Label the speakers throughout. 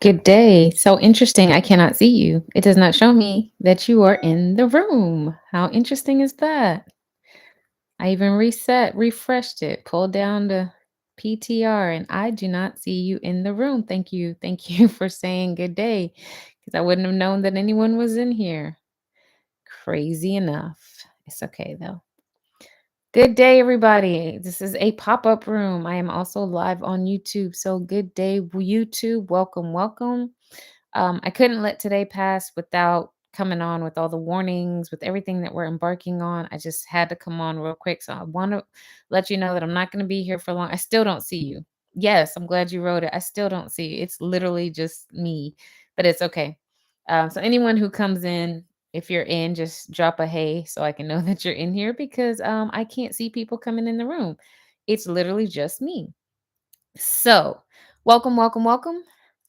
Speaker 1: Good day. So interesting. I cannot see you. It does not show me that you are in the room. How interesting is that? I even refreshed it, pulled down the PTR, and I do not see you in the room. Thank you. Thank you for saying good day because I wouldn't have known that anyone was in here. Crazy enough. It's okay though. Good day, everybody. This is a pop up room. I am also live on YouTube. So, good day, YouTube. Welcome, welcome. I couldn't let today pass without coming on with all the warnings, with everything that we're embarking on. I just had to come on real quick. So I want to let you know that I'm not going to be here for long. I still don't see you. Yes, I'm glad you wrote it. I still don't see you. It's literally just me, but it's okay. So anyone who comes in, if you're in, just drop a hey so I can know that you're in here because I can't see people coming in the room. It's literally just me. So, welcome, welcome, welcome.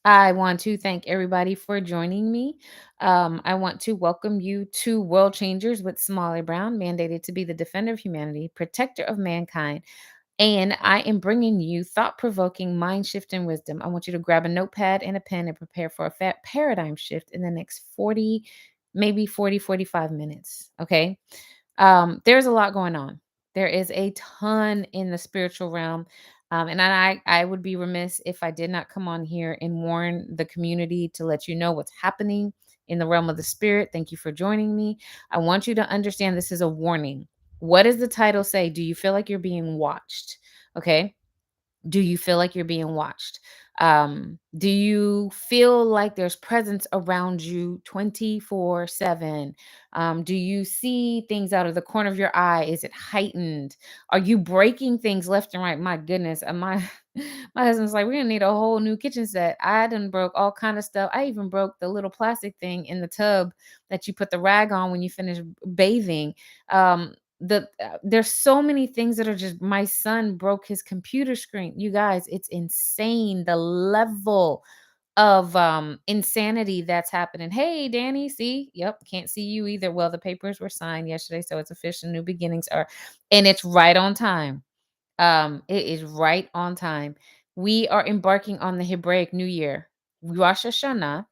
Speaker 1: I want to thank everybody for joining me. I want to welcome you to World Changers with Smalley Brown, mandated to be the defender of humanity, protector of mankind. And I am bringing you thought provoking mind shift and wisdom. I want you to grab a notepad and a pen and prepare for a fat paradigm shift in the next 40, maybe 40, 45 minutes. Okay. There's a lot going on. There is a ton in the spiritual realm. And I would be remiss if I did not come on here and warn the community to let you know what's happening in the realm of the spirit. Thank you for joining me. I want you to understand this is a warning. What does the title say? Do you feel like you're being watched? Okay. Do you feel like you're being watched? Do you feel like there's presence around you 24/7? Do you see things out of the corner of your eye? Is it heightened? Are you breaking things left and right? My goodness, my my husband's like, we're gonna need a whole new kitchen set. I done broke all kind of stuff. I even broke the little plastic thing in the tub that you put the rag on when you finish bathing. There's so many things that are just, my son broke his computer screen. You guys, it's insane the level of insanity that's happening. Hey Danny, see? Yep, can't see you either. Well, the papers were signed yesterday, so it's official. New beginnings are, and it's right on time. It is right on time. We are embarking on the Hebraic New Year. Rosh Hashanah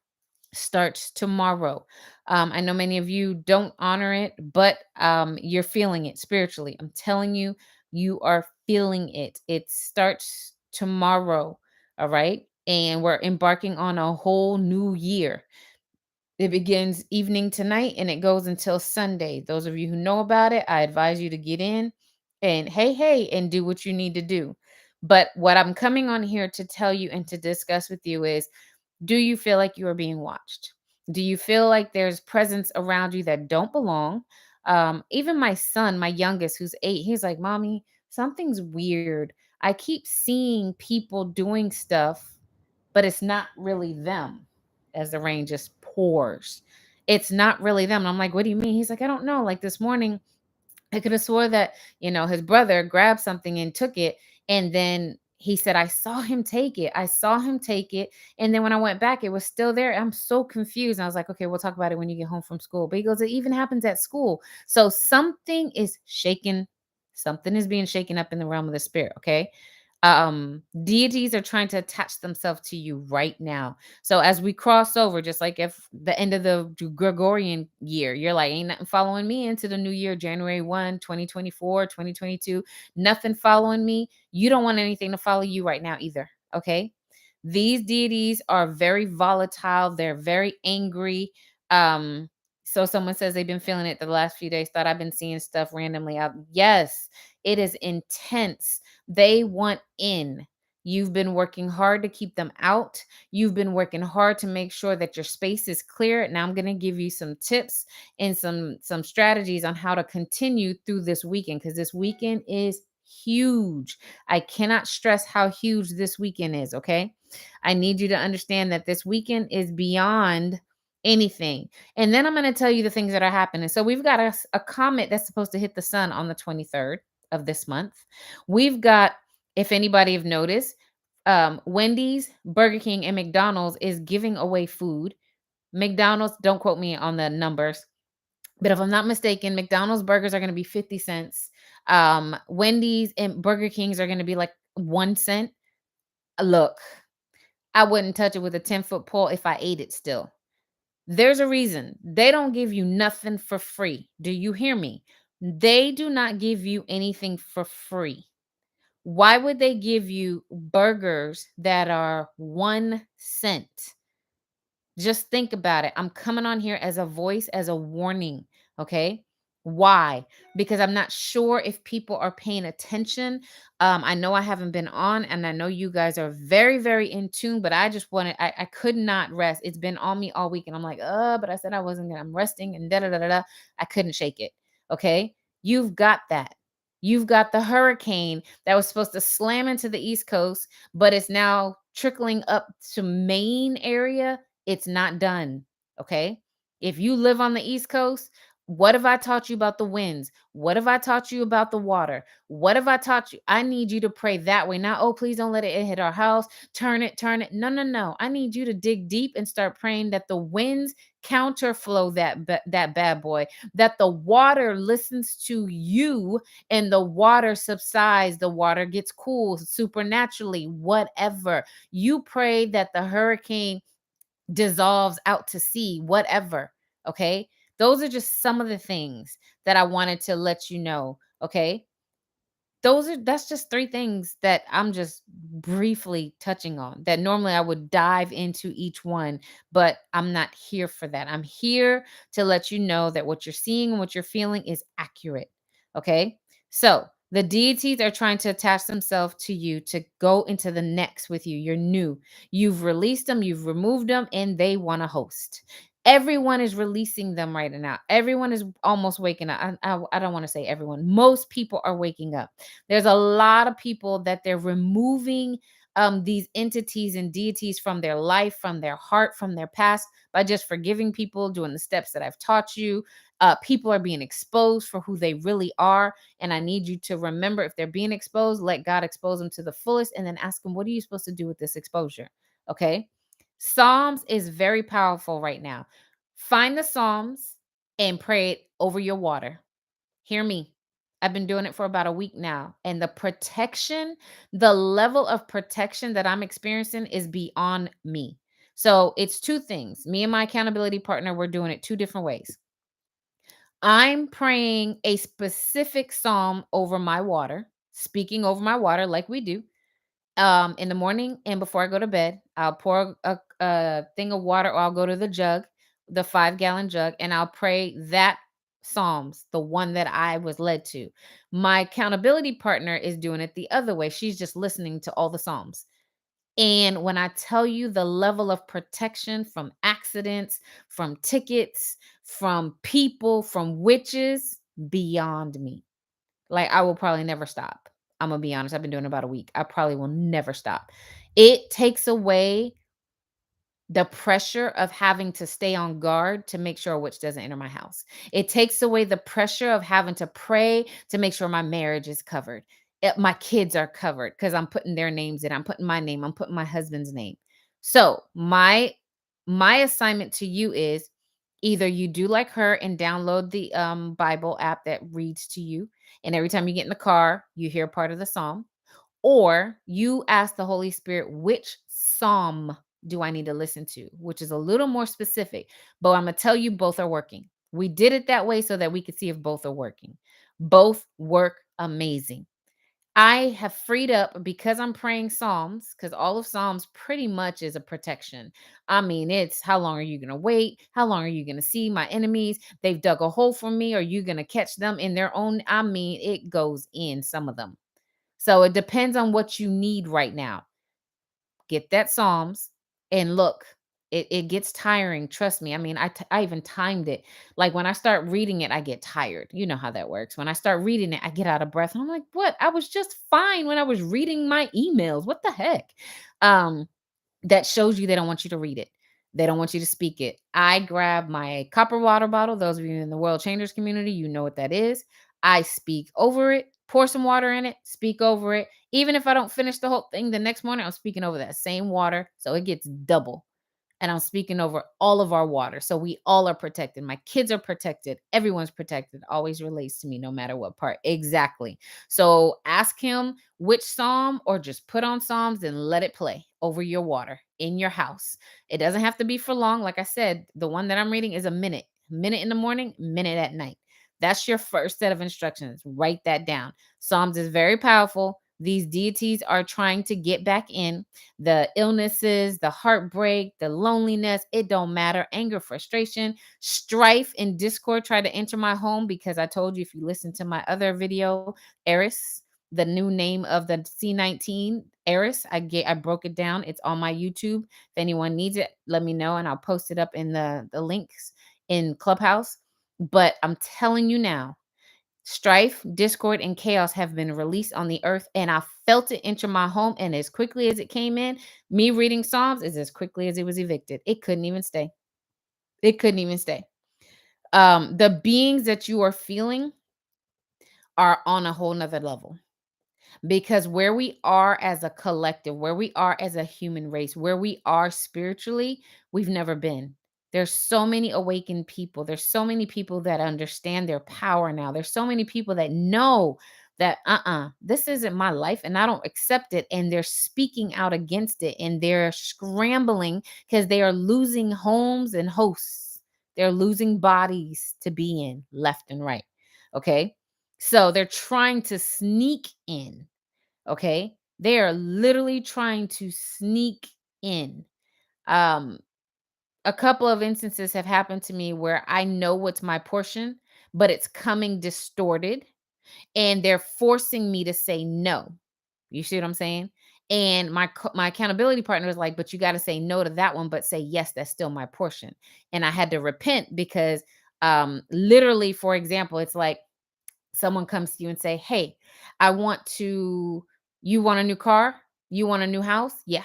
Speaker 1: starts tomorrow. I know many of you don't honor it, but you're feeling it spiritually. I'm telling you, you are feeling it. It starts tomorrow. All right. And we're embarking on a whole new year. It begins evening tonight and it goes until Sunday. Those of you who know about it, I advise you to get in and hey, and do what you need to do. But what I'm coming on here to tell you and to discuss with you is, do you feel like you are being watched? Do you feel like there's presence around you that don't belong? Even my son, my youngest, who's 8, he's like, Mommy, something's weird. I keep seeing people doing stuff, but it's not really them as the rain just pours. It's not really them. And I'm like, what do you mean? He's like, I don't know. Like this morning, I could have swore that, his brother grabbed something and took it. And then he said, I saw him take it. I saw him take it. And then when I went back, it was still there. I'm so confused. I was like, okay, we'll talk about it when you get home from school. But he goes, it even happens at school. So something is shaken. Something is being shaken up in the realm of the spirit. Okay. Deities are trying to attach themselves to you right now. So as we cross over, just like if the end of the Gregorian year, you're like, ain't nothing following me into the new year, January 1, 2024, 2022, nothing following me. You don't want anything to follow you right now either. Okay. These deities are very volatile. They're very angry. So someone says they've been feeling it the last few days, thought I've been seeing stuff randomly out. Yes, it is intense. They want in. You've been working hard to keep them out. You've been working hard to make sure that your space is clear. Now I'm going to give you some tips and some strategies on how to continue through this weekend, because this weekend is huge. I cannot stress how huge this weekend is, okay? I need you to understand that this weekend is beyond anything. And then I'm going to tell you the things that are happening. So we've got a comet that's supposed to hit the sun on the 23rd of this month. We've got, if anybody have noticed, Wendy's, Burger King, and McDonald's is giving away food. McDonald's, don't quote me on the numbers, but if I'm not mistaken, McDonald's burgers are going to be 50 cents. Wendy's and Burger Kings are going to be like 1 cent. Look, I wouldn't touch it with a 10-foot pole if I ate it still. There's a reason. They don't give you nothing for free. Do you hear me? They do not give you anything for free. Why would they give you burgers that are 1 cent? Just think about it. I'm coming on here as a voice, as a warning. Okay. Why? Because I'm not sure if people are paying attention. I know I haven't been on, and I know you guys are very, very in tune, but I just wanted, I could not rest. It's been on me all week, and I'm like, but I said I wasn't gonna, I'm resting and da da da da. Da. I couldn't shake it. Okay. You've got that. You've got the hurricane that was supposed to slam into the East Coast, but it's now trickling up to Maine area. It's not done, okay? If you live on the East Coast, what have I taught you about the winds? What have I taught you about the water? What have I taught you? I need you to pray that way. Not, oh, please don't let it hit our house. Turn it, turn it. No, no, no. I need you to dig deep and start praying that the winds counterflow that bad boy, that the water listens to you and the water subsides, the water gets cool supernaturally, whatever. You pray that the hurricane dissolves out to sea, whatever. Okay. Those are just some of the things that I wanted to let you know. Okay. That's just three things that I'm just briefly touching on that normally I would dive into each one, but I'm not here for that. I'm here to let you know that what you're seeing and what you're feeling is accurate. Okay? So, the deities are trying to attach themselves to you to go into the next with you. You're new. You've released them, you've removed them, and they want to host. Everyone is releasing them right now. Everyone is almost waking up. I don't want to say everyone. Most people are waking up. There's a lot of people that they're removing these entities and deities from their life, from their heart, from their past by just forgiving people, doing the steps that I've taught you. People are being exposed for who they really are. And I need you to remember, if they're being exposed, let God expose them to the fullest and then ask them, what are you supposed to do with this exposure? Okay. Psalms is very powerful right now. Find the Psalms and pray it over your water. Hear me. I've been doing it for about a week now. And the protection, the level of protection that I'm experiencing is beyond me. So it's two things. Me and my accountability partner, we're doing it two different ways. I'm praying a specific psalm over my water, speaking over my water like we do. In the morning and before I go to bed, I'll pour a thing of water, or I'll go to the jug, the 5-gallon jug, and I'll pray that Psalms, the one that I was led to. My accountability partner is doing it the other way. She's just listening to all the Psalms. And when I tell you the level of protection from accidents, from tickets, from people, from witches, beyond me. Like, I will probably never stop. I'm gonna be honest, I've been doing it about a week. I probably will never stop. It takes away the pressure of having to stay on guard to make sure a witch doesn't enter my house. It takes away the pressure of having to pray to make sure my marriage is covered. My kids are covered because I'm putting their names in. I'm putting my name. I'm putting my husband's name. So my assignment to you is either you do like her and download the Bible app that reads to you, and every time you get in the car, you hear part of the psalm, or you ask the Holy Spirit, which psalm do I need to listen to, which is a little more specific. But I'm going to tell you, both are working. We did it that way so that we could see if both are working. Both work amazing. I have freed up because I'm praying Psalms, because all of Psalms pretty much is a protection. I mean, it's how long are you going to wait? How long are you going to see my enemies? They've dug a hole for me. Are you going to catch them in their own? I mean, it goes in some of them. So it depends on what you need right now. Get that Psalms and look, it gets tiring. Trust me. I mean, I even timed it. Like when I start reading it, I get tired. You know how that works. When I start reading it, I get out of breath. And I'm like, what? I was just fine when I was reading my emails. What the heck? Um, that shows you they don't want you to read it. They don't want you to speak it. I grab my copper water bottle. Those of you in the World Changers community, you know what that is. I speak over it, pour some water in it, speak over it. Even if I don't finish the whole thing the next morning, I'm speaking over that same water. So it gets double. and I'm speaking over all of our water. So we all are protected. My kids are protected. Everyone's protected. Always relates to me no matter what part. Exactly. So ask him which psalm, or just put on psalms and let it play over your water in your house. It doesn't have to be for long. Like I said, the one that I'm reading is a minute. Minute in the morning, minute at night. That's your first set of instructions. Write that down. Psalms is very powerful. These deities are trying to get back in. The illnesses, the heartbreak, the loneliness, it don't matter. Anger, frustration, strife, and discord try to enter my home, because I told you, if you listen to my other video, Eris, the new name of the C19, Eris, I broke it down. It's on my YouTube. If anyone needs it, let me know and I'll post it up in the links in Clubhouse. But I'm telling you now, strife, discord, and chaos have been released on the earth, and I felt it enter my home. And as quickly as it came in, me reading Psalms is as quickly as it was evicted. It couldn't even stay. It couldn't even stay. The beings that you are feeling are on a whole nother level. Because where we are as a collective, where we are as a human race, where we are spiritually, we've never been. There's so many awakened people. There's so many people that understand their power now. There's so many people that know that this isn't my life and I don't accept it. And they're speaking out against it, and they're scrambling because they are losing homes and hosts. They're losing bodies to be in left and right. Okay. So they're trying to sneak in. Okay. They are literally trying to sneak in. Um, a couple of instances have happened to me where I know what's my portion, but it's coming distorted, and they're forcing me to say no. You see what I'm saying? And my accountability partner is like, but you got to say no to that one, but say yes, that's still my portion. And I had to repent because literally, for example, it's like, someone comes to you and say, "Hey, I want to you want a new car? You want a new house?" "Yeah."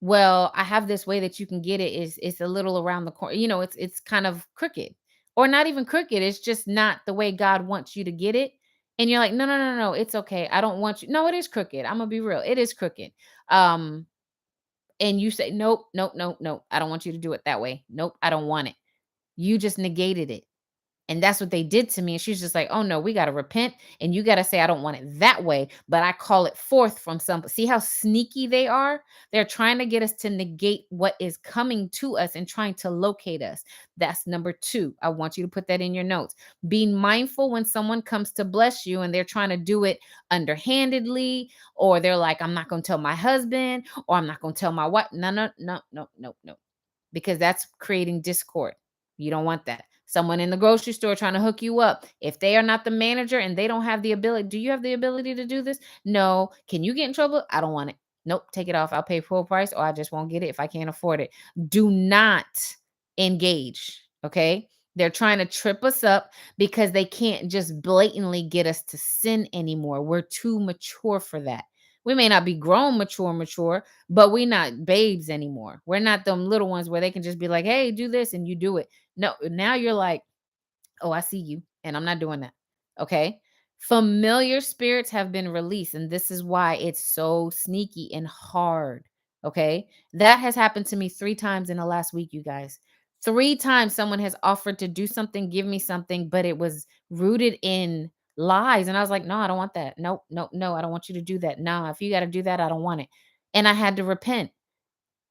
Speaker 1: "Well, I have this way that you can get it. Is it's a little around the corner. It's kind of crooked." Or not even crooked. It's just not the way God wants you to get it. And you're like, "No, no, no, no. It's okay. I don't want you." "No, it is crooked. I'm gonna be real. It is crooked." Um, and you say, "Nope, nope, nope, nope. I don't want you to do it that way. Nope, I don't want it." You just negated it. And that's what they did to me. And she's just like, "Oh no, we got to repent. And you got to say, I don't want it that way, but I call it forth from some." See how sneaky they are? They're trying to get us to negate what is coming to us and trying to locate us. That's number two. I want you to put that in your notes. Being mindful when someone comes to bless you and they're trying to do it underhandedly, or they're like, "I'm not going to tell my husband," or "I'm not going to tell my wife." No, no, no, no, no, no, because that's creating discord. You don't want that. Someone in the grocery store trying to hook you up. If they are not the manager and they don't have the ability, do you have the ability to do this? No. Can you get in trouble? I don't want it. Nope. Take it off. I'll pay full price, or I just won't get it if I can't afford it. Do not engage. Okay. They're trying to trip us up because they can't just blatantly get us to sin anymore. We're too mature for that. We may not be grown, mature, but we're not babes anymore. We're not them little ones where they can just be like, "Hey, do this," and you do it. No, now you're like, "Oh, I see you, and I'm not doing that." Okay. Familiar spirits have been released, and this is why it's so sneaky and hard. Okay. That has happened to me 3 times in the last week, you guys. 3 times someone has offered to do something, give me something, but it was rooted in lies. And I was like, "No, I don't want that. Nope, nope, no, I don't want you to do that. No, if you got to do that, I don't want it." And I had to repent,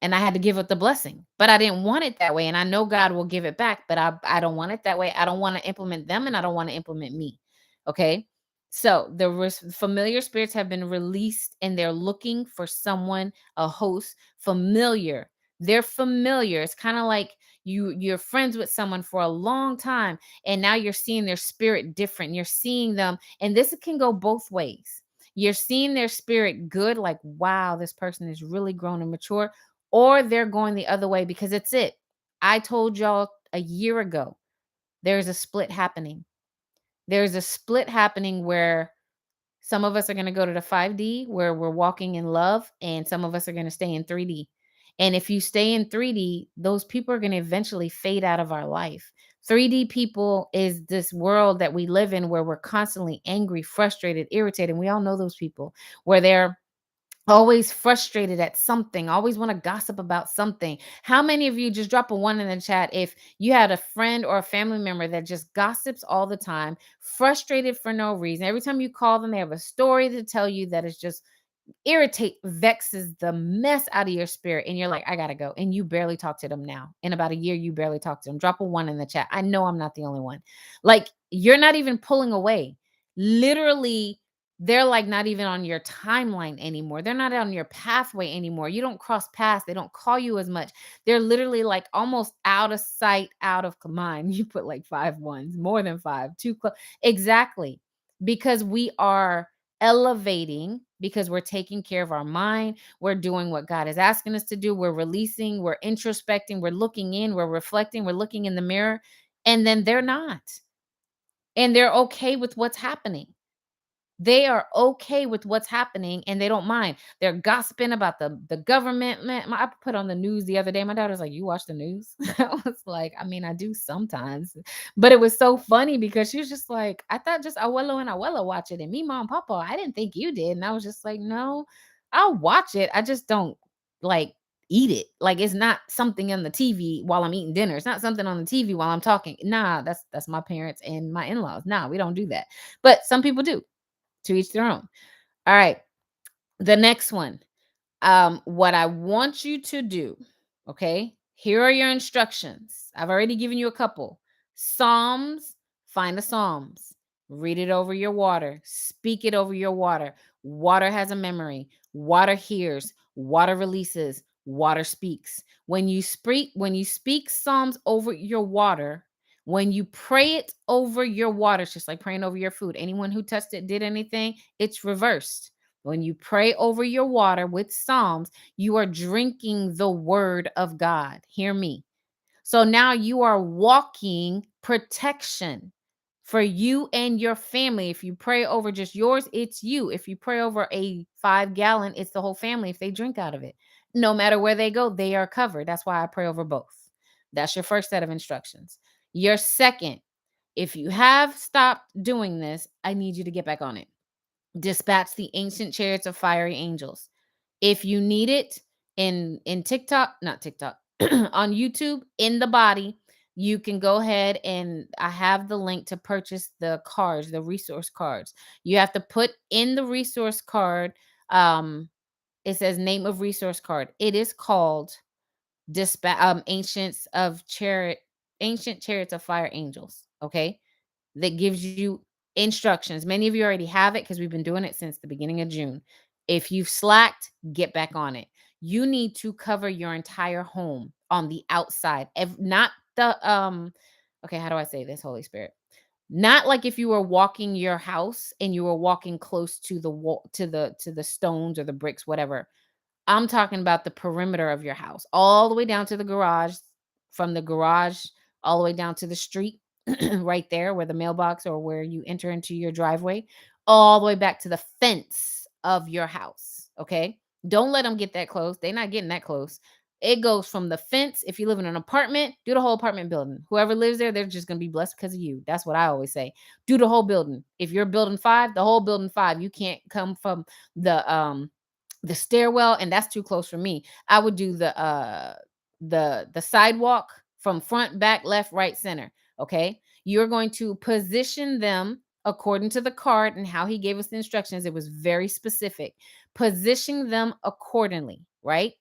Speaker 1: and I had to give it the blessing. But I didn't want it that way. And I know God will give it back, but I don't want it that way. I don't want to implement them, and I don't want to implement me. Okay. So the familiar spirits have been released, and they're looking for someone, a host, familiar. They're familiar. It's kind of like you're friends with someone for a long time, and now you're seeing their spirit different. You're seeing them, and this can go both ways. You're seeing their spirit good, like, wow, this person is really grown and mature, or they're going the other way because it's it. I told y'all a year ago, there's a split happening. There's a split happening where some of us are going to go to the 5D where we're walking in love, and some of us are going to stay in 3D. And if you stay in 3D, those people are going to eventually fade out of our life. 3D people is this world that we live in where we're constantly angry, frustrated, irritated. We all know those people where they're Always frustrated at something, always want to gossip about something. How many of you, just drop a one in the chat, if you had a friend or a family member that just gossips all the time, frustrated for no reason? Every time you call them, they have a story to tell you that is just vexes the mess out of your spirit, and you're like, I gotta go, and you barely talk to them now. In about a year, you barely talk to them. Drop a one in the chat. I know I'm not the only one. Like, you're not even pulling away. Literally, they're like not even on your timeline anymore. They're not on your pathway anymore. You don't cross paths. They don't call you as much. They're literally like almost out of sight, out of mind. You put like five ones, more than five, too close. Exactly. Because we are elevating, because we're taking care of our mind. We're doing what God is asking us to do. We're releasing, we're introspecting, we're looking in, we're reflecting, we're looking in the mirror. And then they're not. And they're okay with what's happening. They are okay with what's happening, and they don't mind. They're gossiping about the government. Man, I put on the news the other day. My daughter's like, "You watch the news?" I was like, "I mean, I do sometimes." But it was so funny because she was just like, "I thought just abuelo and abuela watch it, and me, mom, papa. I didn't think you did." And I was just like, "No, I'll watch it. I just don't like eat it. Like, it's not something on the TV while I'm eating dinner. It's not something on the TV while I'm talking. Nah, that's my parents and my in-laws. Nah, we don't do that. But some people do. To each their own. All right. The next one. What I want you to do, okay? Here are your instructions. I've already given you a couple. Psalms, find the Psalms. Read it over your water. Speak it over your water. Water has a memory. Water hears. Water releases. Water speaks. When you speak Psalms over your water, when you pray it over your water, it's just like praying over your food. Anyone who touched it, did anything, it's reversed. When you pray over your water with Psalms, you are drinking the word of God. Hear me. So now you are walking protection for you and your family. If you pray over just yours, it's you. If you pray over a 5 gallon, it's the whole family if they drink out of it. No matter where they go, they are covered. That's why I pray over both. That's your first set of instructions. Your second, if you have stopped doing this, I need you to get back on it. Dispatch the ancient chariots of fiery angels. If you need it in TikTok, not TikTok, on YouTube, in the body, you can go ahead, and I have the link to purchase the cards, the resource cards. You have to put in the resource card, it says name of resource card. It is called ancient chariots of fire angels, okay? That gives you instructions. Many of you already have it because we've been doing it since the beginning of June. If you've slacked, get back on it. You need to cover your entire home on the outside. Not the okay, how do I say this, Holy Spirit? Not like if you were walking your house and you were walking close to the wall, to the stones or the bricks, whatever. I'm talking about the perimeter of your house, all the way down to the garage, from the garage all the way down to the street, right there where the mailbox or where you enter into your driveway, all the way back to the fence of your house. Okay. Don't let them get that close. They're not getting that close. It goes from the fence. If you live in an apartment, do the whole apartment building. Whoever lives there, they're just going to be blessed because of you. That's what I always say. Do the whole building. If you're building 5, the whole building 5. You can't come from the stairwell, and that's too close for me. I would do the sidewalk from front, back, left, right, center. Okay. You're going to position them according to the card and how he gave us the instructions. It was very specific. Position them accordingly, right?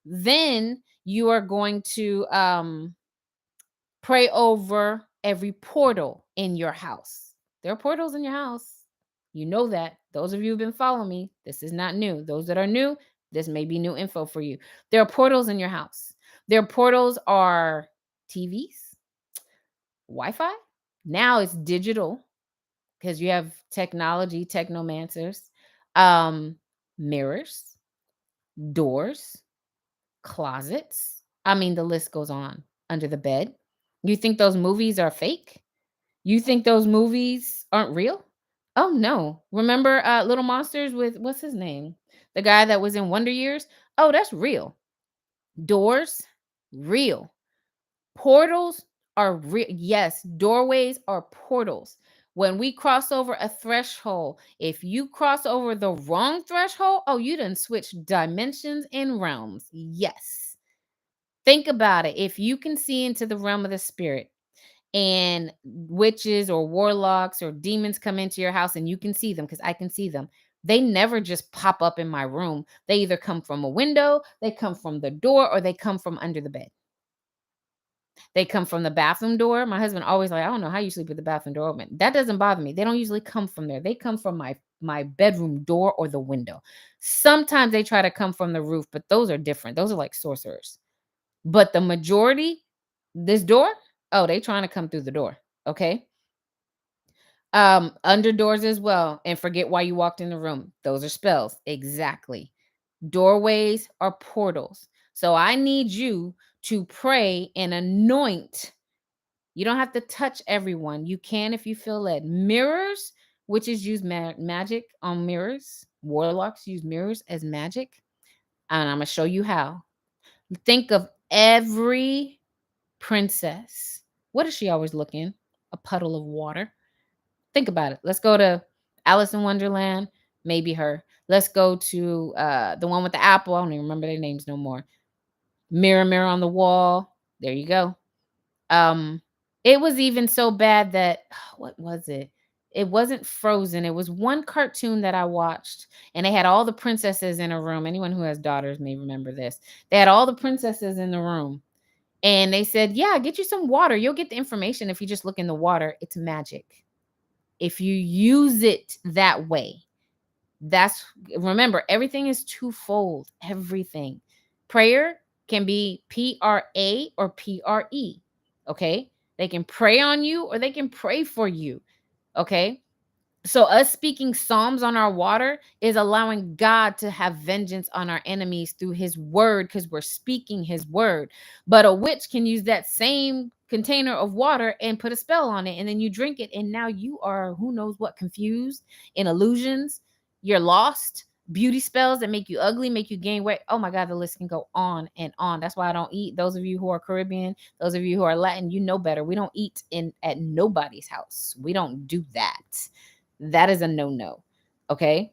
Speaker 1: Then you are going to pray over every portal in your house. There are portals in your house. You know that. Those of you who've been following me, this is not new. Those that are new, this may be new info for you. There are portals in your house. Their portals are TVs, Wi-Fi. Now it's digital because you have technology, technomancers, um, mirrors, doors, closets. I mean, the list goes on. Under the bed. You think those movies are fake? You think those movies aren't real? Oh no. Remember Little Monsters with what's his name? The guy that was in Wonder Years? Oh, that's real. Doors, real. Portals are real. Yes, doorways are portals. When we cross over a threshold, if you cross over the wrong threshold, oh, you done switched dimensions and realms. Yes. Think about it. If you can see into the realm of the spirit and witches or warlocks or demons come into your house and you can see them, because I can see them, they never just pop up in my room. They either come from a window, they come from the door, or they come from under the bed. They come from the bathroom door. My husband always like, I don't know how you sleep with the bathroom door open. That doesn't bother me. They don't usually come from there. They come from my bedroom door or the window. Sometimes they try to come from the roof, but those are different. Those are like sorcerers. But the majority, this door, oh, they trying to come through the door. Okay. Under doors as well. And forget why you walked in the room. Those are spells. Exactly. Doorways are portals. So I need you to pray and anoint. You don't have to touch everyone. You can if you feel led. Mirrors, which is use magic on mirrors. Warlocks use mirrors as magic. And I'm going to show you how. Think of every princess. What is she always looking? A puddle of water. Think about it. Let's go to Alice in Wonderland. Maybe her. Let's go to the one with the apple. I don't even remember their names no more. Mirror, mirror on the wall. There you go. It was even so bad that what was it? It wasn't Frozen. It was one cartoon that I watched, and they had all the princesses in a room. Anyone who has daughters may remember this. They had all the princesses in the room, and they said, "Yeah, get you some water. You'll get the information if you just look in the water. It's magic. If you use it that way." That's remember, everything is twofold. Everything. Prayer can be PRA or PRE. Okay. They can pray on you or they can pray for you. Okay. So us speaking psalms on our water is allowing God to have vengeance on our enemies through his word, because we're speaking his word. But a witch can use that same container of water and put a spell on it, and then you drink it, and now you are who knows what, confused, in illusions. You're lost. Beauty spells that make you ugly, make you gain weight. Oh my God, the list can go on and on. That's why I don't eat. Those of you who are Caribbean, those of you who are Latin, you know better. We don't eat in at nobody's house. We don't do that. That is a no-no. Okay.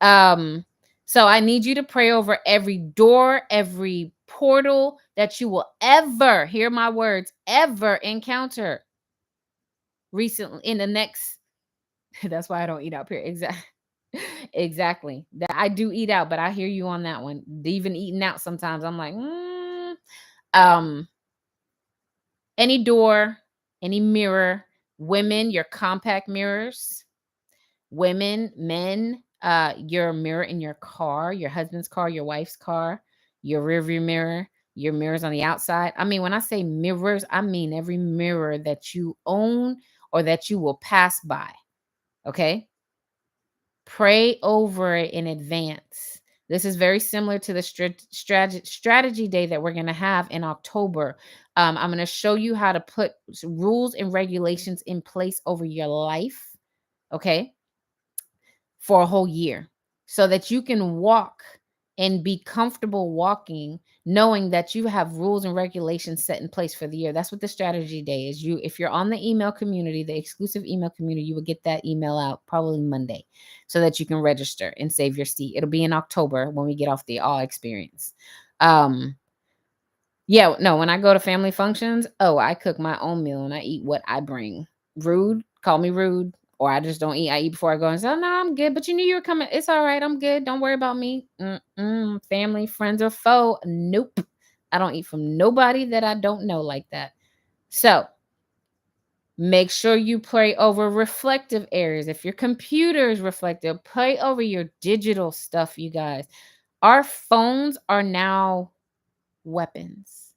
Speaker 1: So I need you to pray over every door, every portal that you will ever, hear my words, ever encounter recently in the next. That's why I don't eat out here. Exactly. Exactly. That I do eat out, but I hear you on that one. Even eating out sometimes, I'm like, um, any door, any mirror, women, your compact mirrors, women, men, your mirror in your car, your husband's car, your wife's car, your rear view mirror, your mirrors on the outside. I mean, when I say mirrors, I mean every mirror that you own or that you will pass by. Okay. Pray over it in advance. This is very similar to the strategy day that we're going to have in October. I'm going to show you how to put rules and regulations in place over your life. Okay. For a whole year so that you can walk and be comfortable walking, knowing that you have rules and regulations set in place for the year. That's what the strategy day is. If you're on the email community, the exclusive email community, you will get that email out probably Monday so that you can register and save your seat. It'll be in October when we get off the all experience. Yeah, no, when I go to family functions, oh, I cook my own meal and I eat what I bring. Rude, call me rude, or I just don't eat. I eat before I go and say, oh, no, I'm good. But you knew you were coming. It's all right. I'm good. Don't worry about me. Family, friends, or foe. Nope. I don't eat from nobody that I don't know like that. So make sure you pray over reflective areas. If your computer is reflective, pray over your digital stuff, you guys. Our phones are now weapons.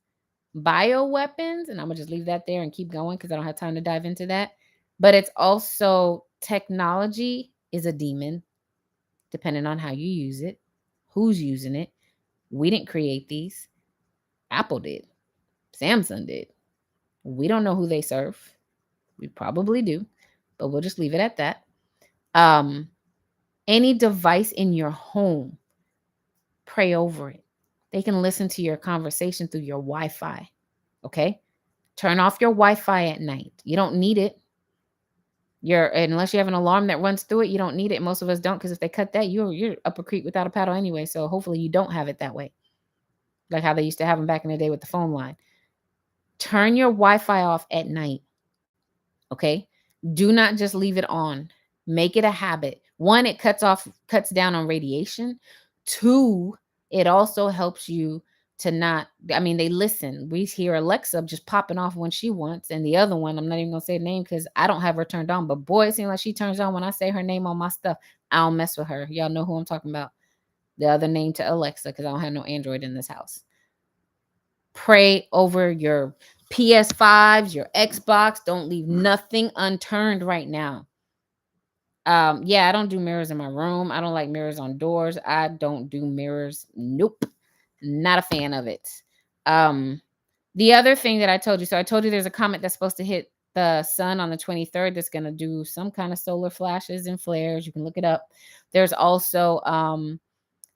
Speaker 1: Bioweapons, and I'm gonna just leave that there and keep going because I don't have time to dive into that. But it's also technology is a demon, depending on how you use it, who's using it. We didn't create these. Apple did. Samsung did. We don't know who they serve. We probably do, but we'll just leave it at that. Any device in your home, pray over it. They can listen to your conversation through your Wi-Fi. Okay. Turn off your Wi-Fi at night. You don't need it. Unless you have an alarm that runs through it, you don't need it. Most of us don't, because if they cut that, you're up a creek without a paddle anyway. So hopefully you don't have it that way, like how they used to have them back in the day with the phone line. Turn your Wi-Fi off at night. Okay. Do not just leave it on. Make it a habit. One, it cuts down on radiation. Two, it also helps you to not, I mean, they listen. We hear Alexa just popping off when she wants. And the other one, I'm not even gonna say the name because I don't have her turned on. But boy, it seems like she turns on when I say her name on my stuff. I don't mess with her. Y'all know who I'm talking about. The other name to Alexa, because I don't have no Android in this house. Pray over your PS5s, your Xbox. Don't leave nothing unturned right now. Yeah, I don't do mirrors in my room. I don't like mirrors on doors. I don't do mirrors. Nope. Not a fan of it. Um, the other thing that I told you, so I told you there's a comet that's supposed to hit the sun on the 23rd that's going to do some kind of solar flashes and flares. You can look it up. There's also on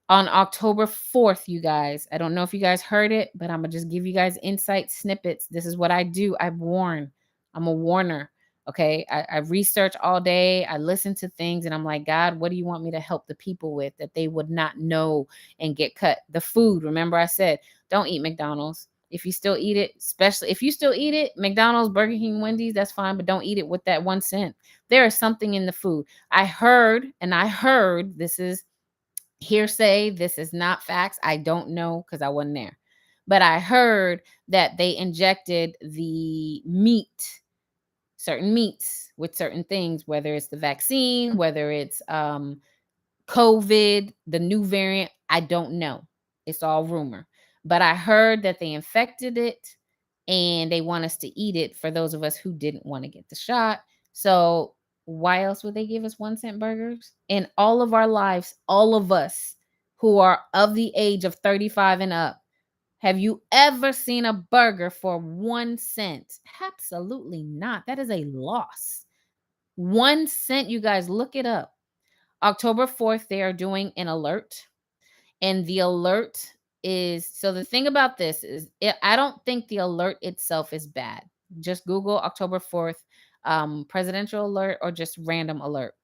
Speaker 1: October 4th, you guys. I don't know if you guys heard it, but I'm going to just give you guys insight snippets. This is what I do. I warn. I'm a warner. Okay. I research all day. I listen to things and I'm like, God, what do you want me to help the people with that they would not know and get cut? The food. Remember, I said, don't eat McDonald's. If you still eat it, especially if you still eat it, McDonald's, Burger King, Wendy's, that's fine, but don't eat it with that 1 cent. There is something in the food. I heard this is hearsay. This is not facts. I don't know because I wasn't there. But I heard that they injected the meat, certain meats with certain things, whether it's the vaccine, whether it's COVID, the new variant. I don't know. It's all rumor. But I heard that they infected it and they want us to eat it for those of us who didn't want to get the shot. So why else would they give us 1 cent burgers? In all of our lives, all of us who are of the age of 35 and up, have you ever seen a burger for 1 cent? Absolutely not. That is a loss. 1 cent, you guys, look it up. October 4th, they are doing an alert. And the alert is, so the thing about this is, I don't think the alert itself is bad. Just Google October 4th presidential alert or just random alert.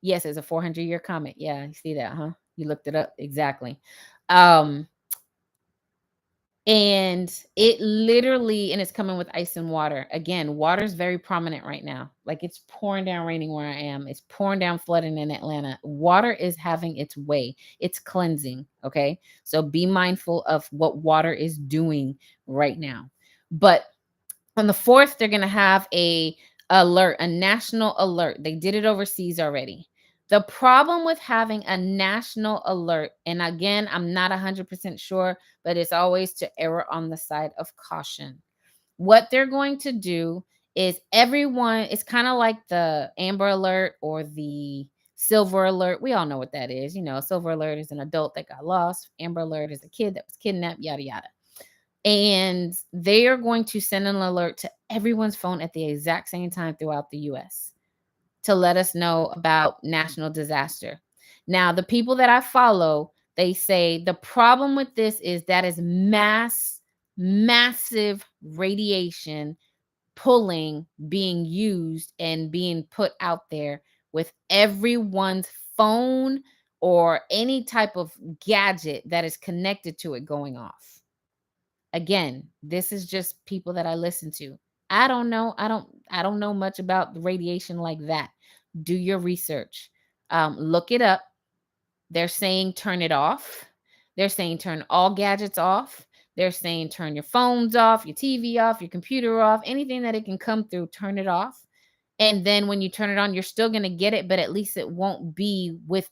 Speaker 1: Yes, it's a 400-year comet. Yeah, you see that, huh? You looked it up. Exactly. And it literally, and it's coming with ice and water. Again, water is very prominent right now. Like it's pouring down raining where I am. It's pouring down flooding in Atlanta. Water is having its way. It's cleansing. Okay. So be mindful of what water is doing right now. But on the 4th, they're going to have a national alert. They did it overseas already. The problem with having a national alert, and again, I'm not 100% sure, but it's always to err on the side of caution. What they're going to do is it's kind of like the Amber Alert or the Silver Alert. We all know what that is. Silver Alert is an adult that got lost. Amber Alert is a kid that was kidnapped, yada, yada. And they are going to send an alert to everyone's phone at the exact same time throughout the US to let us know about national disaster. Now, the people that I follow, they say the problem with this is that is massive radiation being used and being put out there with everyone's phone or any type of gadget that is connected to it going off. Again, this is just people that I listen to. I don't know. I don't know much about the radiation like that. Do your research. Look it up. They're saying turn it off. They're saying turn all gadgets off. They're saying turn your phones off, your TV off, your computer off, anything that it can come through, turn it off. And then when you turn it on, you're still going to get it, but at least it won't be with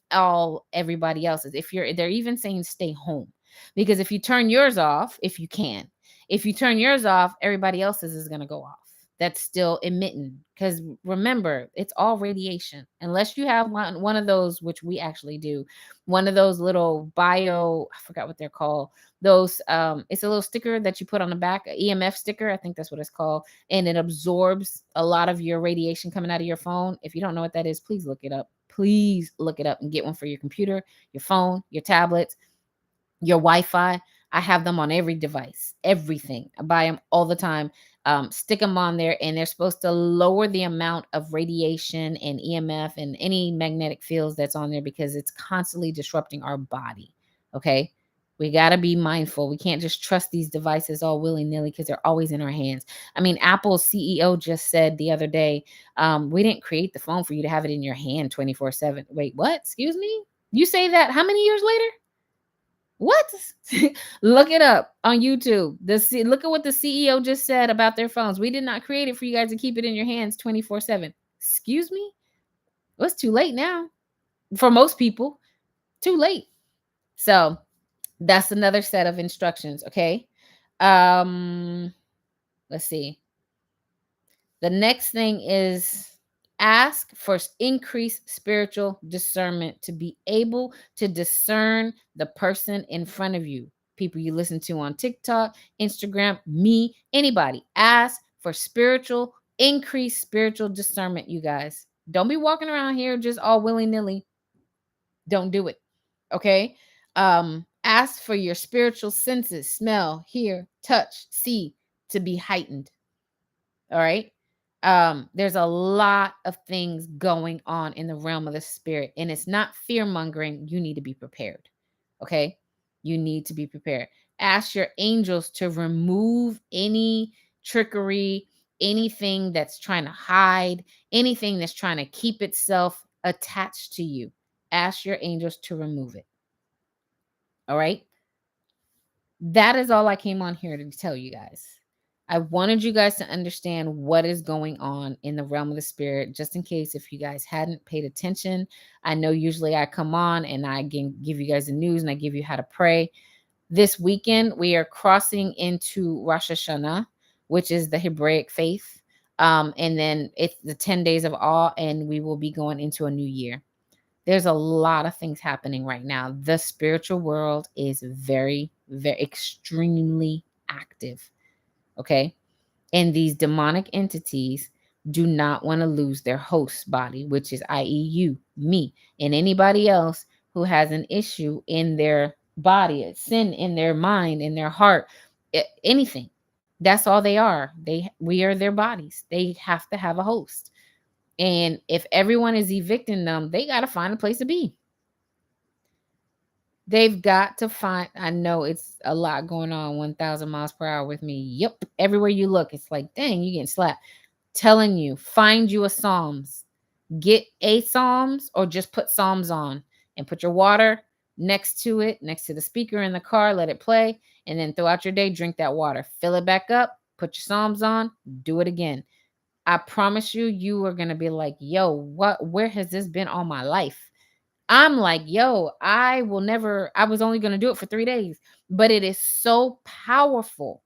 Speaker 1: everybody else's. They're even saying stay home, because if you turn yours off, if you turn yours off, everybody else's is going to go off. That's still emitting, because remember, it's all radiation. Unless you have one of those, which we actually do, one of those little I forgot what they're called. Those, it's a little sticker that you put on the back, an EMF sticker. I think that's what it's called. And it absorbs a lot of your radiation coming out of your phone. If you don't know what that is, please look it up. Please look it up and get one for your computer, your phone, your tablets, your Wi-Fi. I have them on every device, everything. I buy them all the time. Stick them on there, and they're supposed to lower the amount of radiation and EMF and any magnetic fields that's on there because it's constantly disrupting our body. Okay. We got to be mindful. We can't just trust these devices all willy nilly because they're always in our hands. I mean, Apple's CEO just said the other day, we didn't create the phone for you to have it in your hand 24/7. Wait, what? Excuse me? You say that how many years later? What? Look it up on YouTube. Look at what the CEO just said about their phones. We did not create it for you guys to keep it in your hands 24/7. Excuse me? Well, it's too late now. For most people, too late. So that's another set of instructions. Okay. Um, let's see. The next thing is ask for increased spiritual discernment to be able to discern the person in front of you. People you listen to on TikTok, Instagram, me, anybody. Ask for increased spiritual discernment, you guys. Don't be walking around here just all willy-nilly. Don't do it. Okay? Ask for your spiritual senses, smell, hear, touch, see, to be heightened. All right. There's a lot of things going on in the realm of the spirit, and it's not fear mongering. You need to be prepared. Okay. You need to be prepared. Ask your angels to remove any trickery, anything that's trying to hide, anything that's trying to keep itself attached to you. Ask your angels to remove it. All right. That is all I came on here to tell you guys. I wanted you guys to understand what is going on in the realm of the spirit, just in case if you guys hadn't paid attention. I know usually I come on and I give you guys the news and I give you how to pray. This weekend, we are crossing into Rosh Hashanah, which is the Hebraic faith. And then it's the 10 days of awe, and we will be going into a new year. There's a lot of things happening right now. The spiritual world is very, very extremely active. Okay. And these demonic entities do not want to lose their host body, which is, i.e., you, me, and anybody else who has an issue in their body, a sin in their mind, in their heart, anything. That's all they are. We are their bodies. They have to have a host. And if everyone is evicting them, they got to find a place to be. They've got to find, I know it's a lot going on 1,000 miles per hour with me. Yep. Everywhere you look, it's like, dang, you getting slapped. Telling you, find you a Psalms. Get a Psalms or just put Psalms on and put your water next to it, next to the speaker in the car, let it play. And then throughout your day, drink that water. Fill it back up, put your Psalms on, do it again. I promise you, you are going to be like, yo, where has this been all my life? I'm like, yo, I was only going to do it for 3 days, but it is so powerful.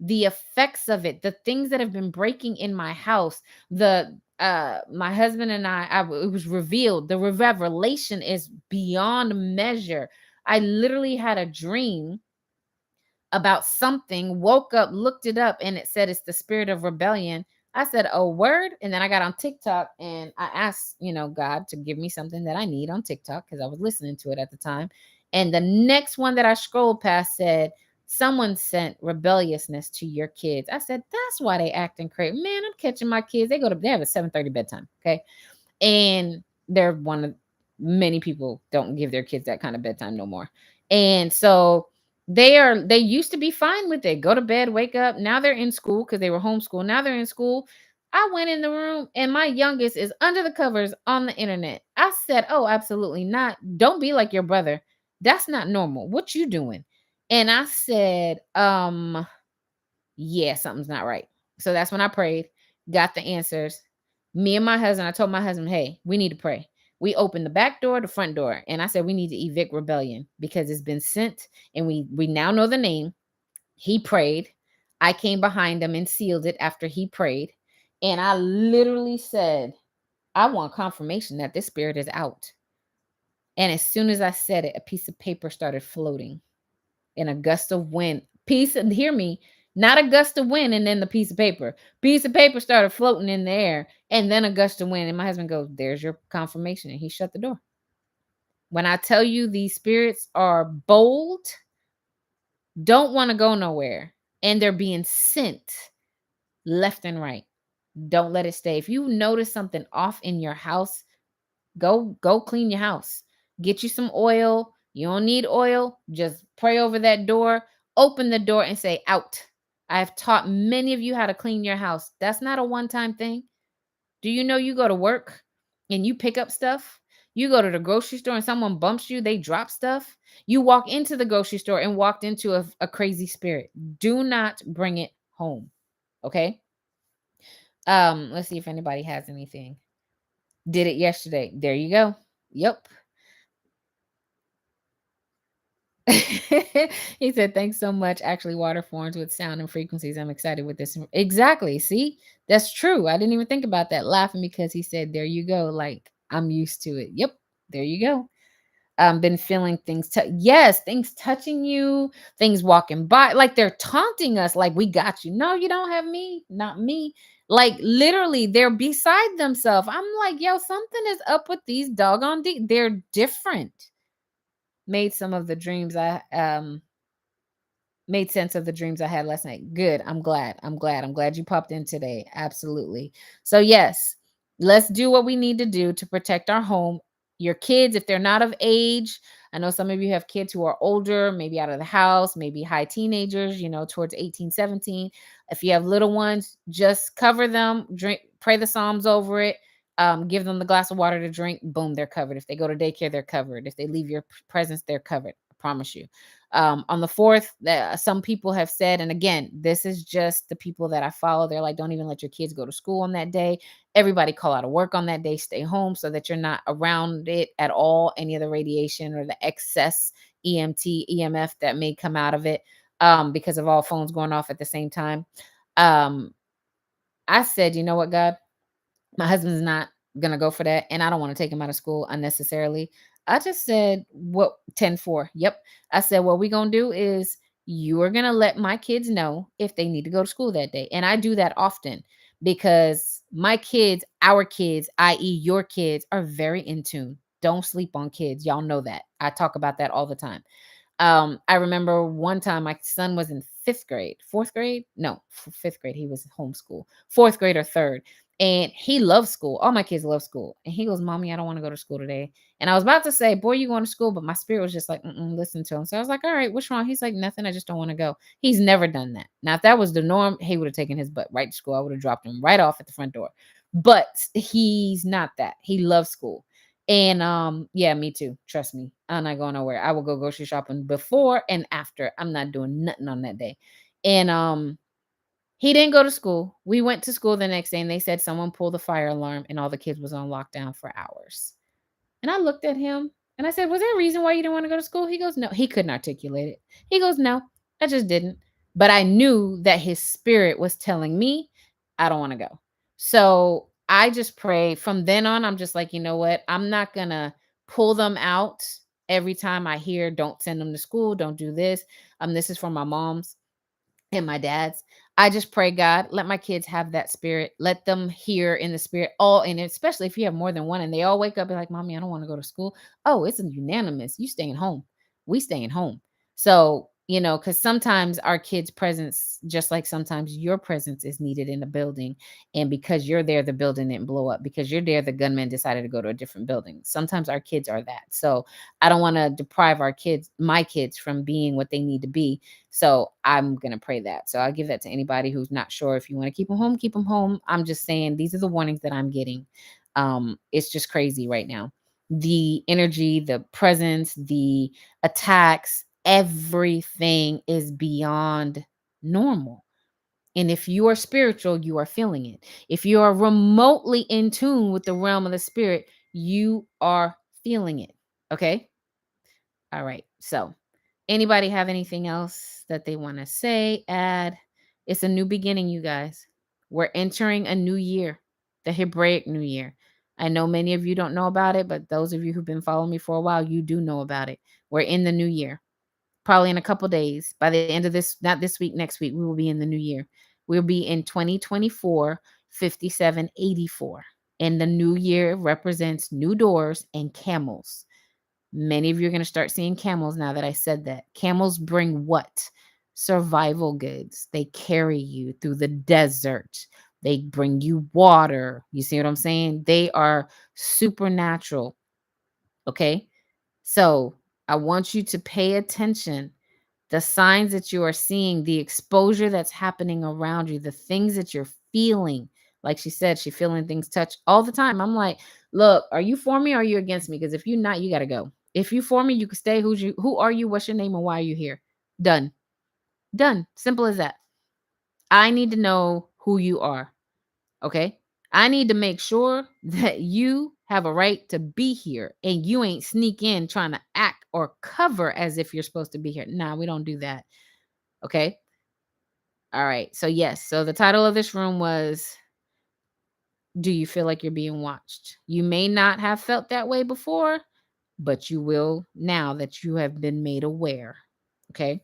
Speaker 1: The effects of it, the things that have been breaking in my house, my husband and it was revealed. The revelation is beyond measure. I literally had a dream about something, woke up, looked it up, and it said it's the spirit of rebellion. I said, oh, word. And then I got on TikTok and I asked, God to give me something that I need on TikTok because I was listening to it at the time. And the next one that I scrolled past said, someone sent rebelliousness to your kids. I said, that's why they acting crazy. Man, I'm catching my kids. They have a 7:30 bedtime. Okay. And they're one of many people don't give their kids that kind of bedtime no more. And so they used to be fine with it. Go to bed, wake up. Now they're in school because they were homeschooled. Now they're in school. I went in the room and my youngest is under the covers on the internet. I said, oh, absolutely not. Don't be like your brother. That's not normal. What you doing? And I said, yeah, something's not right. So that's when I prayed, got the answers. Me and my husband, I told my husband, hey, we need to pray. We opened the back door, the front door, and I said we need to evict rebellion because it's been sent and we now know the name. He prayed. I came behind him and sealed it after he prayed. And I literally said, I want confirmation that this spirit is out. And as soon as I said it, a piece of paper started floating in a gust of wind. Hear me, not a gust of wind and then the piece of paper. Piece of paper started floating in the air and then a gust of wind. And my husband goes, there's your confirmation. And he shut the door. When I tell you these spirits are bold, don't want to go nowhere, and they're being sent left and right. Don't let it stay. If you notice something off in your house, go clean your house. Get you some oil. You don't need oil. Just pray over that door. Open the door and say out. I have taught many of you how to clean your house. That's not a one-time thing. Do you know you go to work and you pick up stuff? You go to the grocery store and someone bumps you, they drop stuff. You walk into the grocery store and walked into a crazy spirit. Do not bring it home. Okay? Let's see if anybody has anything. Did it yesterday. There you go. Yep. He said, thanks so much. Actually, water forms with sound and frequencies. I'm excited with this. Exactly. See, that's true. I didn't even think about that. Laughing because he said, there you go. Like, I'm used to it. Yep. There you go. Been feeling things. Yes, things touching you, things walking by, like they're taunting us, like we got you. No, you don't have me, not me. Like literally, they're beside themselves. I'm like, yo, something is up with these doggone. They're different. Made some of the dreams I made sense of the dreams I had last night. Good. I'm glad. I'm glad. I'm glad you popped in today. Absolutely. So, yes, let's do what we need to do to protect our home. Your kids, if they're not of age, I know some of you have kids who are older, maybe out of the house, maybe high teenagers, towards 18, 17. If you have little ones, just cover them, drink, pray the Psalms over it. Give them the glass of water to drink. Boom, they're covered. If they go to daycare, they're covered. If they leave your presence, they're covered. I promise you. On the 4th, that some people have said, and again, this is just the people that I follow. They're like, don't even let your kids go to school on that day. Everybody call out of work on that day. Stay home so that you're not around it at all. Any of the radiation or the excess EMT, EMF that may come out of it, because of all phones going off at the same time. I said, you know what, God? My husband's not gonna go for that, and I don't want to take him out of school unnecessarily. I just said, what 10-4. Yep. I said, what we're gonna do is you are gonna let my kids know if they need to go to school that day. And I do that often because my kids, our kids, i.e., your kids, are very in tune. Don't sleep on kids. Y'all know that. I talk about that all the time. I remember one time my son was in 5th grade, 4th grade. No, 5th grade. He was homeschool, 4th grade or 3rd. And he loves school. All my kids love school. And he goes, Mommy, I don't want to go to school today. And I was about to say, boy, you going to school? But my spirit was just like, listen to him. So I was like, all right, what's wrong? He's like, nothing. I just don't want to go. He's never done that. Now, if that was the norm, he would have taken his butt right to school. I would have dropped him right off at the front door. But he's not that. He loves school. And yeah, me too. Trust me. I'm not going nowhere. I will go grocery shopping before and after. I'm not doing nothing on that day. And he didn't go to school. We went to school the next day and they said someone pulled the fire alarm and all the kids was on lockdown for hours. And I looked at him and I said, was there a reason why you didn't want to go to school? He goes, no. He couldn't articulate it. He goes, no, I just didn't. But I knew that his spirit was telling me, I don't want to go. So I just pray from then on. I'm just like, you know what? I'm not going to pull them out every time I hear, don't send them to school. Don't do this. This is for my moms and my dad's. I just pray, God, let my kids have that spirit. Let them hear in the spirit all, and especially if you have more than one and they all wake up and like, Mommy, I don't want to go to school. Oh, it's a unanimous. You staying home. We staying home. So, because sometimes our kids' presence, just like sometimes your presence is needed in a building. And because you're there, the building didn't blow up. Because you're there, the gunman decided to go to a different building. Sometimes our kids are that. So I don't want to deprive my kids from being what they need to be. So I'm going to pray that. So I'll give that to anybody who's not sure. If you want to keep them home, keep them home. I'm just saying these are the warnings that I'm getting. It's just crazy right now. The energy, the presence, the attacks, everything is beyond normal. And if you are spiritual, you are feeling it. If you are remotely in tune with the realm of the spirit, you are feeling it. Okay. All right. So anybody have anything else that they want to say, add? It's a new beginning, you guys. We're entering a new year, the Hebraic New Year. I know many of you don't know about it, but those of you who've been following me for a while, you do know about it. We're in the new year. Probably in a couple days. By the end of this, not this week, next week, we will be in the new year. We'll be in 2024, 5784. And the new year represents new doors and camels. Many of you are going to start seeing camels now that I said that. Camels bring what? survival goods. They carry you through the desert. They bring you water. You see what I'm saying? They are supernatural. Okay. So I want you to pay attention. The signs that you are seeing, the exposure that's happening around you, the things that you're feeling. Like she said, she feeling things touch all the time. I'm like, look, are you for me or are you against me? Because if you're not, you gotta go. If you for me, you can stay. Who are you? What's your name and why are you here? Done. Done. Simple as that. I need to know who you are. Okay. I need to make sure that you have a right to be here and you ain't sneak in trying to act or cover as if you're supposed to be here. Nah, we don't do that. Okay. All right. So, yes. So, the title of this room was, Do you feel like you're being watched? You may not have felt that way before, but you will now that you have been made aware. Okay.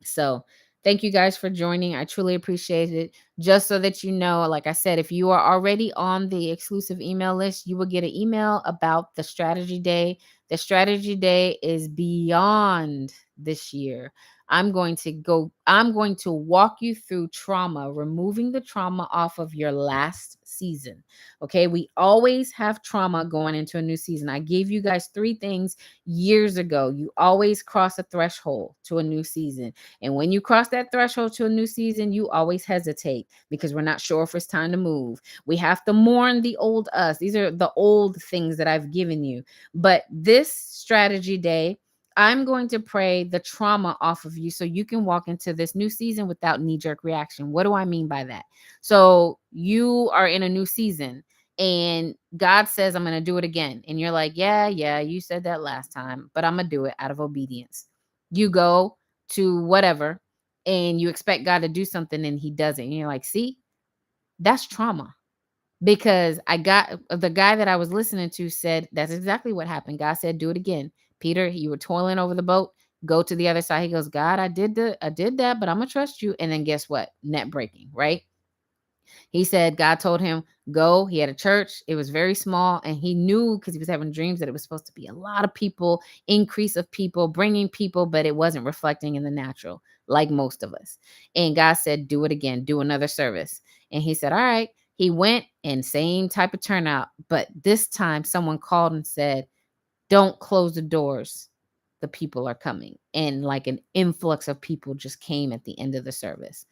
Speaker 1: So, thank you guys for joining. I truly appreciate it. Just so that you know, like I said, if you are already on the exclusive email list, you will get an email about the strategy day. The strategy day is beyond this year. I'm going to walk you through trauma, removing the trauma off of your last season. Okay. We always have trauma going into a new season. I gave you guys 3 things years ago. You always cross a threshold to a new season. And when you cross that threshold to a new season, you always hesitate because we're not sure if it's time to move. We have to mourn the old us. These are the old things that I've given you. But this strategy day, I'm going to pray the trauma off of you so you can walk into this new season without knee-jerk reaction. What do I mean by that? So you are in a new season and God says, I'm going to do it again. And you're like, yeah, you said that last time, but I'm going to do it out of obedience. You go to whatever and you expect God to do something and he doesn't. And you're like, see, that's trauma. Because I got the guy that I was listening to said that's exactly what happened. God said, do it again. Peter, you were toiling over the boat. Go to the other side. He goes, God, I did that, but I'm gonna trust you. And then guess what? Net breaking, right? He said God told him, go. He had a church. It was very small. And he knew because he was having dreams that it was supposed to be a lot of people, increase of people, bringing people, but it wasn't reflecting in the natural like most of us. And God said, do it again, do another service. And he said, all right. He went and same type of turnout. But this time someone called and said, don't close the doors. The people are coming. And like an influx of people just came at the end of the service.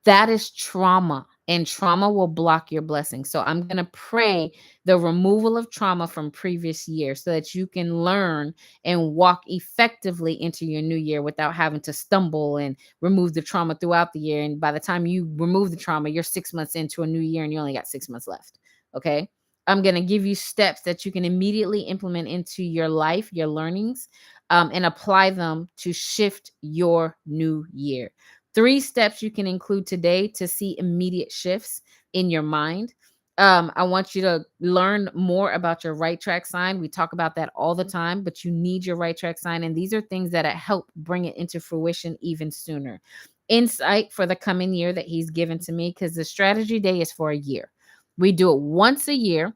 Speaker 1: That is trauma, and trauma will block your blessing. So I'm going to pray the removal of trauma from previous years so that you can learn and walk effectively into your new year without having to stumble and remove the trauma throughout the year. And by the time you remove the trauma, you're 6 months into a new year and you only got 6 months left. Okay. I'm going to give you steps that you can immediately implement into your life, your learnings, and apply them to shift your new year. 3 steps you can include today to see immediate shifts in your mind. I want you to learn more about your right track sign. We talk about that all the time, but you need your right track sign. And these are things that help bring it into fruition even sooner. Insight for the coming year that he's given to me, because the strategy day is for a year. We do it once a year.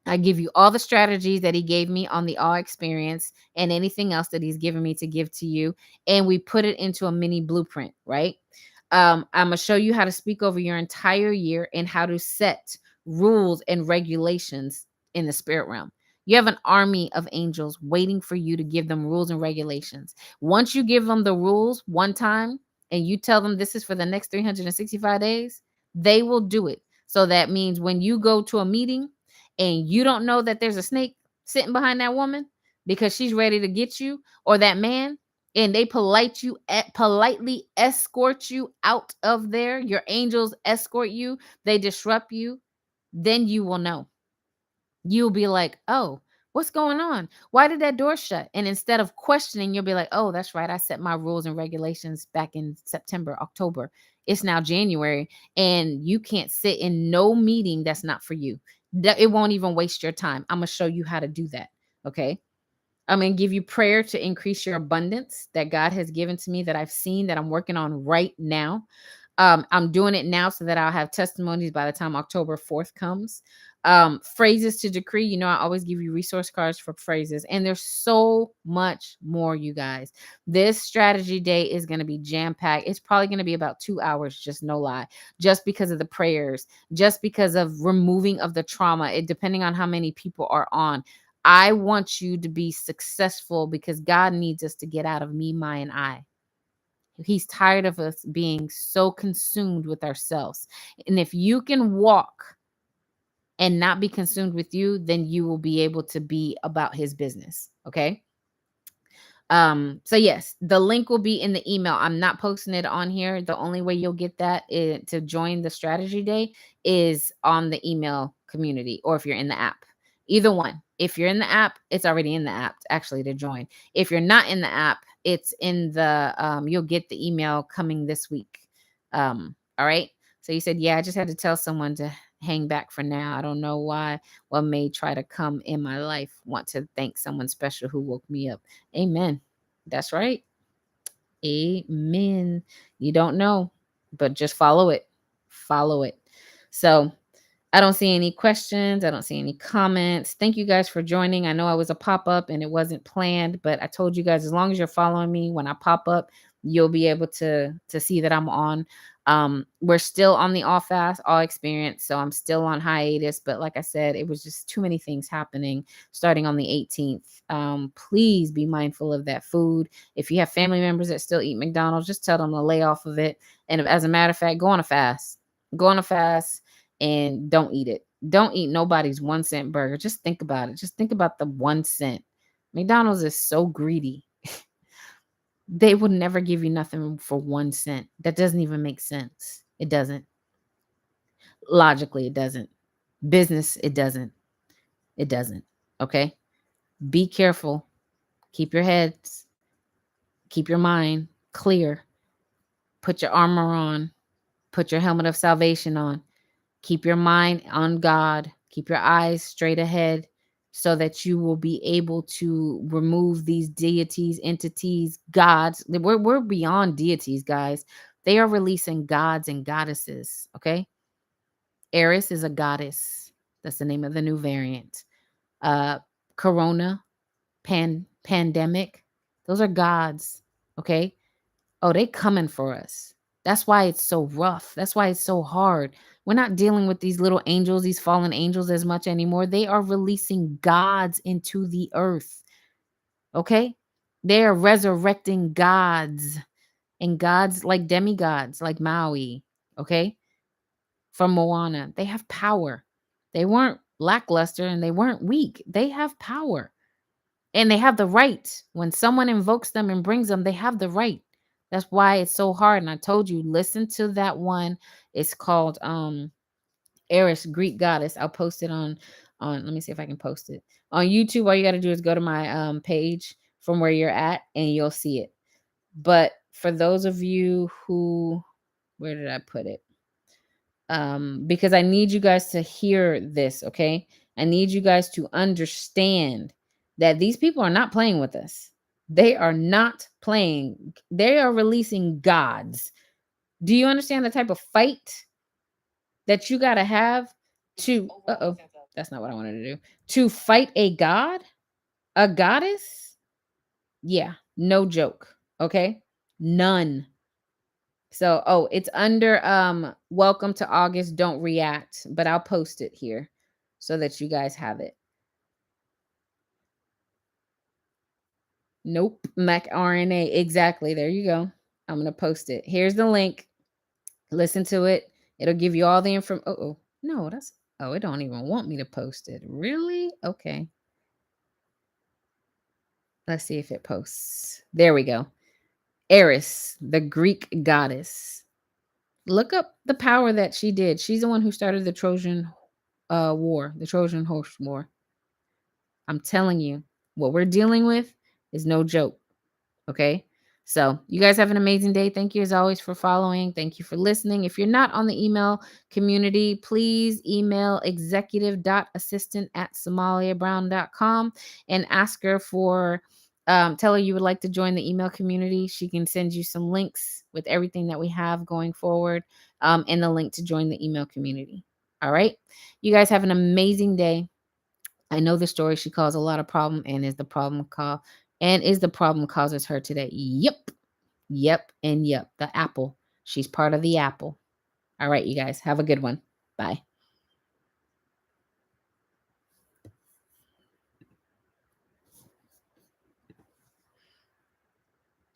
Speaker 1: I give you all the strategies that he gave me on the all experience and anything else that he's given me to give to you. And we put it into a mini blueprint, right? I'm going to show you how to speak over your entire year and how to set rules and regulations in the spirit realm. You have an army of angels waiting for you to give them rules and regulations. Once you give them the rules one time and you tell them this is for the next 365 days, they will do it. So that means when you go to a meeting, and you don't know that there's a snake sitting behind that woman because she's ready to get you or that man, and they politely escort you out of there, your angels escort you, they disrupt you, then you will know. You'll be like, oh, what's going on? Why did that door shut? And instead of questioning, you'll be like, oh, that's right. I set my rules and regulations back in September, October. It's now January, and you can't sit in no meeting that's not for you. It won't even waste your time. I'm going to show you how to do that. Okay. I'm going to give you prayer to increase your abundance that God has given to me that I've seen that I'm working on right now. I'm doing it now so that I'll have testimonies by the time October 4th comes. Phrases to decree. I always give you resource cards for phrases, and there's so much more, you guys. This strategy day is going to be jam packed. It's probably going to be about 2 hours, just no lie, just because of the prayers, just because of removing of the trauma, depending on how many people are on. I want you to be successful because God needs us to get out of me, my, and I. He's tired of us being so consumed with ourselves. And if you can walk and not be consumed with you, then you will be able to be about his business. Okay. So yes, the link will be in the email. I'm not posting it on here. The only way you'll get that to join the strategy day is on the email community, or if you're in the app. Either one. If you're in the app, it's already in the app actually to join. If you're not in the app, it's in the you'll get the email coming this week. All right. So you said, yeah, I just had to tell someone to hang back for now. I don't know why. What may try to come in my life. Want to thank someone special who woke me up. Amen. That's right. Amen. You don't know, but just follow it. Follow it. So I don't see any questions. I don't see any comments. Thank you guys for joining. I know I was a pop-up and it wasn't planned, but I told you guys, as long as you're following me, when I pop up, you'll be able to see that I'm on. We're still on the all fast, all experience. So I'm still on hiatus. But like I said, it was just too many things happening starting on the 18th. Please be mindful of that food. If you have family members that still eat McDonald's, just tell them to lay off of it. And as a matter of fact, go on a fast. Go on a fast and don't eat it. Don't eat nobody's 1 cent burger. Just think about it. Just think about the 1 cent. McDonald's is so greedy. They would never give you nothing for 1 cent. That doesn't even make sense. It doesn't. Logically, it doesn't. Business, it doesn't. It doesn't. Okay? Be careful. Keep your heads, keep your mind clear. Put your armor on. Put your helmet of salvation on. Keep your mind on God. Keep your eyes straight ahead so that you will be able to remove these deities, entities, gods. We're beyond deities, guys. They are releasing gods and goddesses, okay? Eris is a goddess. That's the name of the new variant. Corona, pandemic, those are gods, okay? Oh, they coming for us. That's why it's so rough. That's why it's so hard. We're not dealing with these little angels, these fallen angels as much anymore. They are releasing gods into the earth. Okay? They are resurrecting gods, and gods like demigods, like Maui. Okay? From Moana. They have power. They weren't lackluster and they weren't weak. They have power. And they have the right. When someone invokes them and brings them, they have the right. That's why it's so hard. And I told you, listen to that one. It's called Eris, Greek goddess. I'll post it on let me see if I can post it. On YouTube, all you gotta do is go to my page from where you're at and you'll see it. But for those of you who, where did I put it? Because I need you guys to hear this, okay? I need you guys to understand that these people are not playing with us. They are not playing. They are releasing gods. Do you understand the type of fight that you got to have to, uh-oh, that's not what I wanted to do. To fight a god, a goddess? Yeah, no joke, okay? None. So, oh, it's under welcome to August, don't react, but I'll post it here so that you guys have it. Nope, Mac RNA. Exactly. There you go. I'm going to post it. Here's the link. Listen to it. It'll give you all the information. Oh, no, that's, oh, it don't even want me to post it. Really? Okay. Let's see if it posts. There we go. Eris, the Greek goddess. Look up the power that she did. She's the one who started the Trojan war, the Trojan horse war. I'm telling you, what we're dealing with is no joke. Okay. So you guys have an amazing day. Thank you as always for following. Thank you for listening. If you're not on the email community, please email executive.assistant@somaliabrown.com and ask her for, tell her you would like to join the email community. She can send you some links with everything that we have going forward, and the link to join the email community. All right. You guys have an amazing day. I know the story. She caused a lot of problem and is the problem causes her today. Yep. Yep. And yep. The apple. She's part of the apple. All right, you guys. Have a good one. Bye.